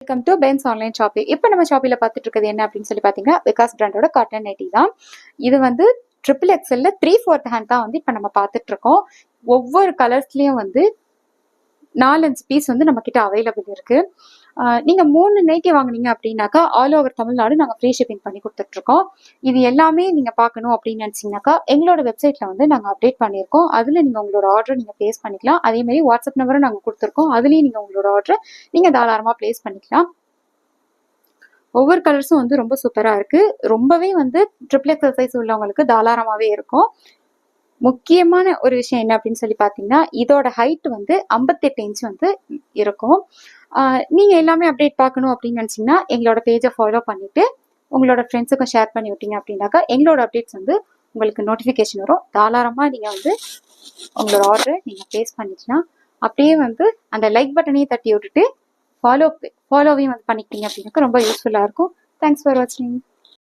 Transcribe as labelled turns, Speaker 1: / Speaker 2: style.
Speaker 1: Welcome to Benz online shopping. இப்போ நம்ம ஷாப்பில் பார்த்துட்டு இருக்கிறது என்ன அப்படின்னு சொல்லி பார்த்தீங்கன்னா, விகாஸ் பிராண்டோட காட்டன் நைட்டி தான். இது வந்து XXL 3/4 ஹேண்ட் தான் வந்து இப்போ நம்ம பார்த்துட்டு இருக்கோம். ஒவ்வொரு கலர்ஸ்லயும் வந்து 4-5 பீஸ் வந்து நம்ம கிட்ட அவைலபிள் இருக்கு. நீங்க 3 நைட்டி வாங்குனீங்க அப்படின்னாக்கா ஆல் ஓவர் தமிழ்நாடு நாங்க ஃப்ரீ ஷிப்பிங் பண்ணி கொடுத்துட்டு இருக்கோம். இது எல்லாமே நீங்க பார்க்கணும் அப்படின்னு நினைச்சீங்கன்னாக்கா எங்களோட வெப்சைட்ல வந்து நாங்க அப்டேட் பண்ணியிருக்கோம். அதுல நீங்க உங்களோட ஆர்டர் நீங்க பிளேஸ் பண்ணிக்கலாம். அதே மாதிரி வாட்ஸ்அப் நம்பரும் நாங்க கொடுத்துருக்கோம். அதுலயும் நீங்க உங்களோட ஆர்டர் நீங்க தாராளமா பிளேஸ் பண்ணிக்கலாம். ஒவ்வொரு கலர்ஸும் வந்து ரொம்ப சூப்பரா இருக்கு. ரொம்பவே வந்து XXL சைஸ் உள்ளவங்களுக்கு தாராளமாவே இருக்கும். முக்கியமான ஒரு விஷயம் என்ன அப்படின்னு சொல்லி பார்த்தீங்கன்னா, இதோட ஹைட் வந்து 58 இன்ச் வந்து இருக்கும். நீங்க எல்லாமே அப்டேட் பார்க்கணும் அப்படின்னு நினைச்சீங்கன்னா எங்களோட பேஜை ஃபாலோ பண்ணிட்டு உங்களோட ஃப்ரெண்ட்ஸுக்கும் ஷேர் பண்ணி விட்டீங்க அப்படின்னாக்கா எங்களோட அப்டேட்ஸ் வந்து உங்களுக்கு நோட்டிஃபிகேஷன் வரும். தாராளமாக நீங்கள் வந்து உங்களோட ஆர்டரை நீங்கள் பிளேஸ் பண்ணிக்கலாம். அப்படியே வந்து அந்த லைக் பட்டனையும் தட்டி விட்டுட்டு ஃபாலோவையும் வந்து பண்ணிக்கிட்டீங்க அப்படின்னாக்கா ரொம்ப யூஸ்ஃபுல்லாக இருக்கும். தேங்க்ஸ் ஃபார் வாட்சிங்.